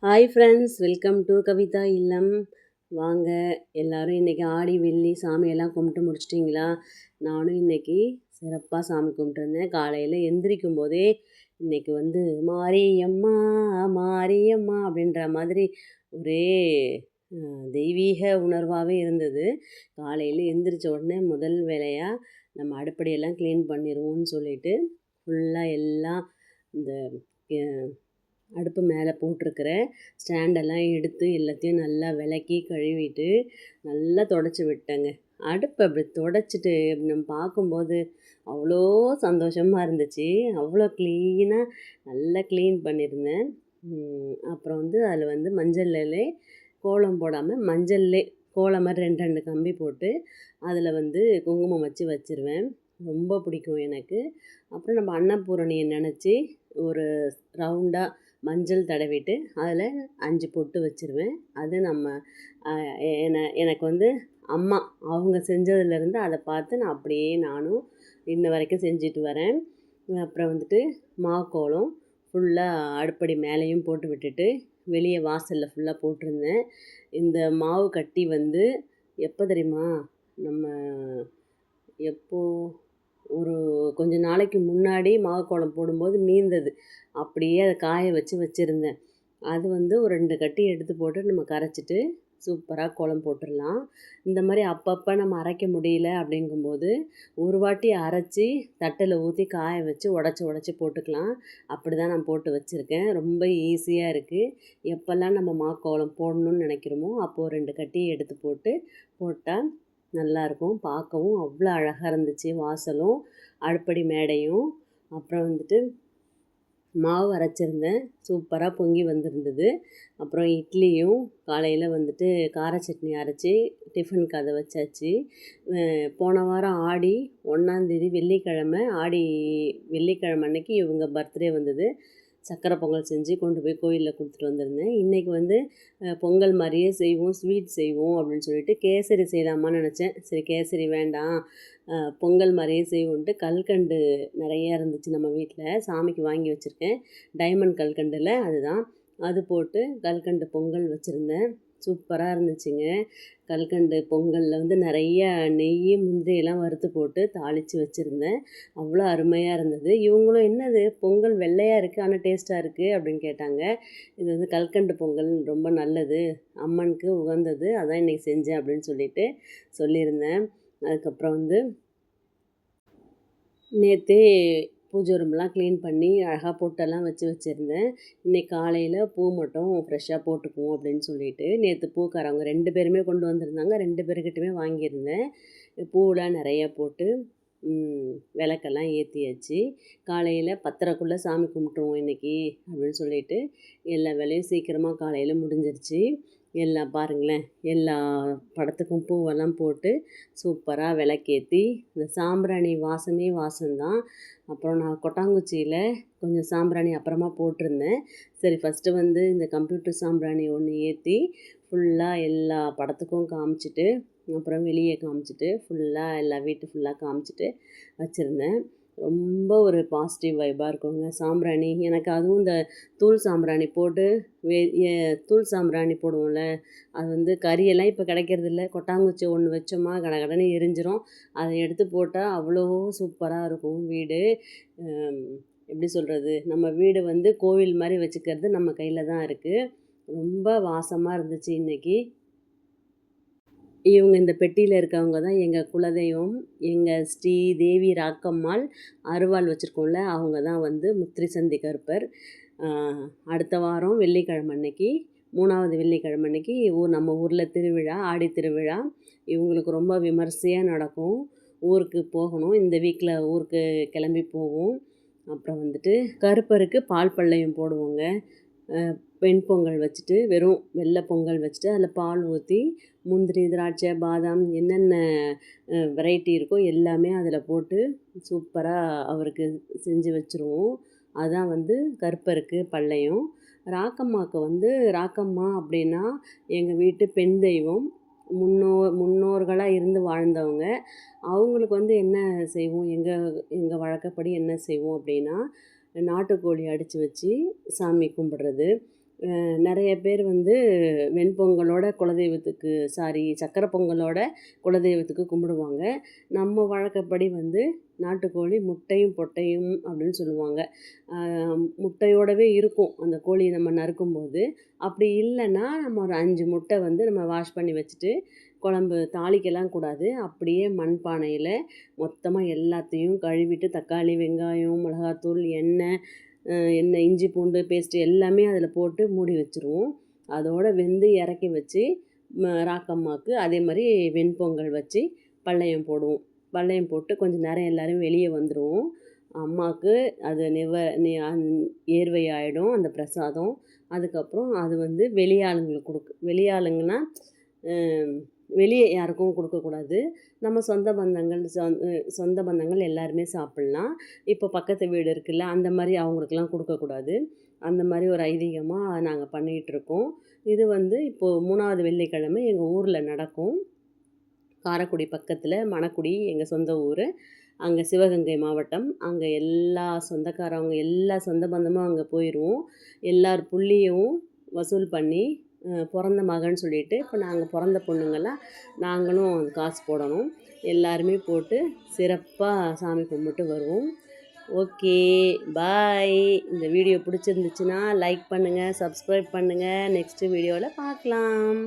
Hi friends, welcome to Kavitha இல்லம். வாங்க எல்லோரும் இன்றைக்கி ஆடி வெள்ளி சாமியெல்லாம் கும்பிட்டு முடிச்சிட்டிங்களா? நானும் இன்றைக்கி சிறப்பாக சாமி கும்பிட்டுருந்தேன். காலையில் எந்திரிக்கும் போதே இன்றைக்கி மாரியம்மா மாரியம்மா அப்படின்ற மாதிரி ஒரே தெய்வீக உணர்வாகவே இருந்தது. காலையில் எந்திரிச்ச உடனே முதல் வேலையாக நம்ம அடுப்படியெல்லாம் க்ளீன் பண்ணிடுவோம்னு சொல்லிட்டு ஃபுல்லாக எல்லாம் இந்த அடுப்பு மேலே போட்டிருக்கிற ஸ்டாண்டெல்லாம் எடுத்து எல்லாத்தையும் நல்லா விளக்கி கழுவிட்டு நல்லா தொடச்சி விட்டேங்க. அடுப்பை அப்படி தொடச்சிட்டு நம்ம பார்க்கும்போது அவ்வளோ சந்தோஷமாக இருந்துச்சு. அவ்வளோ க்ளீனாக நல்லா க்ளீன் பண்ணியிருந்தேன். அப்புறம் அதில் மஞ்சள்லே கோலம் போடாமல் மஞ்சள்லே கோலம் மாதிரி 2 கம்பி போட்டு அதில் குங்குமம் வச்சு வச்சுருவேன். ரொம்ப பிடிக்கும் எனக்கு. அப்புறம் நம்ம அன்னபூரணியை நினச்சி ஒரு ரவுண்டாக மஞ்சள் தடவிட்டு அதில் 5 பொட்டு வச்சுருவேன். அது எனக்கு அம்மா அவங்க செஞ்சதுலேருந்து அதை பார்த்து நான் அப்படியே நானும் இன்ன வரைக்கும் செஞ்சுட்டு வரேன். அப்புறம் மாக்கோலம் ஃபுல்லாக அடுப்படி மேலேயும் போட்டு விட்டுட்டு வெளியே வாசலில் ஃபுல்லாக போட்டிருந்தேன். இந்த மாவு கட்டி எப்போ தெரியுமா, நம்ம ஒரு கொஞ்ச நாளைக்கு முன்னாடி மாவு கோலம் போடும்போது மீந்தது. அப்படியே அதை காய வச்சுருந்தேன். அது ஒரு 2 கட்டி எடுத்து போட்டு நம்ம கரைச்சிட்டு சூப்பராக கோலம் போட்டுடலாம். இந்த மாதிரி அப்பப்போ நம்ம அரைக்க முடியல அப்படிங்கும்போது ஒரு வாட்டி அரைச்சி தட்டில் ஊற்றி காய வச்சு உடச்சி போட்டுக்கலாம். அப்படி தான் நான் போட்டு வச்சுருக்கேன். ரொம்ப ஈஸியாக இருக்குது. எப்போல்லாம் நம்ம மாக்கோலம் போடணும்னு நினைக்கிறோமோ அப்போது 2 கட்டி எடுத்து போட்டால் நல்லாயிருக்கும். பார்க்கவும் அவ்வளோ அழகாக இருந்துச்சு வாசலும் அடுப்படி மேடையும். அப்புறம் மாவு அரைச்சிருந்தேன். சூப்பராக பொங்கி வந்திருந்தது. அப்புறம் இட்லியும் காலையில் கார சட்னி அரைச்சி டிஃபனுக்கு அதை வச்சாச்சு. போன வாரம் ஆடி 1ஆந்தேதி வெள்ளிக்கிழமை, ஆடி வெள்ளிக்கிழமை அன்னைக்கு இவங்க பர்த்டே வந்தது. சக்கரை பொங்கல் செஞ்சு கொண்டு போய் கோயிலில் கொடுத்துட்டு வந்திருந்தேன். இன்றைக்கி பொங்கல் மாதிரியே செய்வோம், ஸ்வீட் செய்வோம் அப்படின்னு சொல்லிட்டு கேசரி செய்யலாமான்னு நினச்சேன். சரி கேசரி வேண்டாம், பொங்கல் மாதிரியே செய்வோன்ட்டு கல்கண்டு நிறையா இருந்துச்சு நம்ம வீட்டில், சாமிக்கு வாங்கி வச்சுருக்கேன். டைமண்ட் கல்கண்டில் அதுதான், அது போட்டு கல்கண்டு பொங்கல் வச்சுருந்தேன். சூப்பராக இருந்துச்சுங்க. கல்கண்டு பொங்கலில் நிறைய நெய் முந்திரியெல்லாம் வறுத்து போட்டு தாளித்து வச்சுருந்தேன். அவ்வளோ அருமையாக இருந்தது. இவங்களும் என்னது பொங்கல் வெள்ளையாக இருக்குது ஆனால் டேஸ்ட்டாக இருக்குது அப்படின்னு கேட்டாங்க. இது கல்கண்டு பொங்கல் ரொம்ப நல்லது, அம்மனுக்கு உகந்தது, அதான் இன்றைக்கி செஞ்சேன் அப்படின்னு சொல்லியிருந்தேன். அதுக்கப்புறம் நேற்றே பூஜை ரூம்லாம் க்ளீன் பண்ணி அழகாக பொட்டெல்லாம் வச்சுருந்தேன். இன்றைக்கி காலையில் பூ மட்டும் ஃப்ரெஷ்ஷாக போட்டுக்குவோம் அப்படின்னு சொல்லிட்டு நேற்று பூக்காரவங்க 2 பேருமே கொண்டு வந்திருந்தாங்க. 2 பேர்கிட்டையுமே வாங்கியிருந்தேன். பூவெலாம் நிறையா போட்டு விளக்கெல்லாம் ஏற்றியாச்சு. காலையில் 10:30க்குள்ளே சாமி கும்பிட்டுருவோம் இன்றைக்கி அப்படின்னு சொல்லிட்டு எல்லா வேலையும் சீக்கிரமாக காலையில் முடிஞ்சிருச்சு. எல்லாம் பாருங்களேன், எல்லா படத்துக்கும் பூவெல்லாம் போட்டு சூப்பராக விளக்கேற்றி இந்த சாம்பிராணி வாசமே வாசம்தான். அப்புறம் நான் கொட்டாங்குச்சியில் கொஞ்சம் சாம்பிராணி அப்புறமா போட்டிருந்தேன். சரி ஃபஸ்ட்டு இந்த கம்ப்யூட்டர் சாம்பிராணி ஒன்று ஏற்றி ஃபுல்லாக எல்லா படத்துக்கும் காமிச்சிட்டு அப்புறம் வெளியே காமிச்சிட்டு ஃபுல்லாக எல்லா வீட்டு ஃபுல்லாக காமிச்சிட்டு வச்சுருந்தேன். ரொம்ப ஒரு பாசிட்டிவ் வைப்பாக இருக்குங்க சாம்பிராணி. எனக்கு அதுவும் இந்த தூள் சாம்பிராணி போட்டு தூள் சாம்பிராணி போடுவோம்ல, அது கறியெல்லாம் இப்போ கிடைக்கிறதில்ல. கொட்டாங்குச்சி ஒன்று வச்சோமா கடகடன்னு எரிஞ்சிரும். அதை எடுத்து போட்டால் அவ்வளோ சூப்பராக இருக்கும் வீடு. எப்படி சொல்கிறது, நம்ம வீடு கோவில் மாதிரி வச்சுக்கிறது நம்ம கையில் தான் இருக்குது. ரொம்ப வாசமாக இருந்துச்சு இன்றைக்கி. இவங்க இந்த பெட்டியில் இருக்கவங்க தான் எங்கள் குலதெய்வம். எங்கள் ஸ்ரீ தேவி ராக்கம்மாள் அருவாள் வச்சுருக்கோம்ல, அவங்க தான் முத்திரை சந்தி கருப்பர். அடுத்த வாரம் வெள்ளிக்கிழமை அன்னைக்கு, 3ஆவது வெள்ளிக்கிழமை அன்னைக்கு நம்ம ஊரில் திருவிழா, ஆடி திருவிழா. இவங்களுக்கு ரொம்ப விமர்சையாக நடக்கும். ஊருக்கு போகணும், இந்த வீக்கில் ஊருக்கு கிளம்பி போவோம். அப்புறம் கருப்பருக்கு பால் பள்ளையும் போடுவோங்க. வெண் பொங்கல் வச்சுட்டு வெறும் வெள்ளை பொங்கல் வச்சுட்டு அதில் பால் ஊற்றி முந்திரி, திராட்சை, பாதாம் என்னென்ன வெரைட்டி இருக்கோ எல்லாமே அதில் போட்டு சூப்பராக அவருக்கு செஞ்சு வச்சுருவோம். அதுதான் கருப்பருக்கு பள்ளையும். ராக்கம்மாவுக்கு ராக்கம்மா அப்படின்னா எங்கள் வீட்டு பெண் தெய்வம். முன்னோர்களாக இருந்து வாழ்ந்தவங்க. அவங்களுக்கு என்ன செய்வோம், எங்கள் வழக்கப்படி என்ன செய்வோம் அப்படின்னா, நாட்டுக்கோழி அடித்து வச்சு சாமி கும்பிட்றது. நிறைய பேர் வந்து வெண்பொங்கலோட குலதெய்வத்துக்கு சக்கரை பொங்கலோட குலதெய்வத்துக்கு கும்பிடுவாங்க. நம்ம வழக்கப்படி வந்து நாட்டுக்கோழி முட்டையும் பொட்டையும் அப்படின்னு சொல்லுவாங்க. முட்டையோடவே இருக்கும் அந்த கோழி நம்ம நறுக்கும்போது. அப்படி இல்லைன்னா நம்ம ஒரு 5 முட்டை வந்து நம்ம வாஷ் பண்ணி வச்சுட்டு குழம்பு தாளிக்கலாம் கூடாது. அப்படியே மண்பானையில் மொத்தமாக எல்லாத்தையும் கழுவிட்டு தக்காளி, வெங்காயம், மிளகாத்தூள், எண்ணெய், இஞ்சி பூண்டு பேஸ்ட்டு எல்லாமே அதில் போட்டு மூடி வச்சுருவோம். அதோட வெந்து இறக்கி வச்சு ராக்கம்மாவுக்கு அதே மாதிரி வெண்பொங்கல் வச்சு பல்லையம் போடுவோம். பல்லையம் போட்டு கொஞ்சம் நேரம் எல்லோரும் வெளியே வந்துடுவோம். அம்மாவுக்கு அது ஏர்வை ஆகிடும் அந்த பிரசாதம். அதுக்கப்புறம் அது வந்து வெளியாளுங்களுக்கு வெளியாளுங்கன்னா வெளியே யாருக்கும் கொடுக்கக்கூடாது. நம்ம சொந்த பந்தங்கள் எல்லாருமே சாப்பிட்லாம். இப்போ பக்கத்து வீடு இருக்குல்ல, அந்த மாதிரி அவங்களுக்கெல்லாம் கொடுக்கக்கூடாது. அந்த மாதிரி ஒரு ஐதீகமாக நாங்கள் பண்ணிகிட்ருக்கோம். இது வந்து இப்போது 3வது வெள்ளிக்கிழமை எங்கள் ஊரில் நடக்கும். காரைக்குடி பக்கத்தில் மணக்குடி எங்கள் சொந்த ஊர். அங்கே சிவகங்கை மாவட்டம். அங்கே எல்லா சொந்தக்காரவங்க எல்லா சொந்த பந்தமும் அங்கே போயிடுவோம். எல்லார் புள்ளியும் வசூல் பண்ணி பிறந்த மகன்னு சொல்லிட்டு இப்போ நாங்கள் பிறந்த பொண்ணுங்கள்லாம் நாங்களும் காசு போடணும். எல்லாருமே போட்டு சிறப்பாக சாமி கும்பிட்டு வருவோம். ஓகே, பாய். இந்த வீடியோ பிடிச்சிருந்துச்சுன்னா லைக் பண்ணுங்கள், சப்ஸ்கிரைப் பண்ணுங்கள். நெக்ஸ்ட்டு வீடியோவில் பார்க்கலாம்.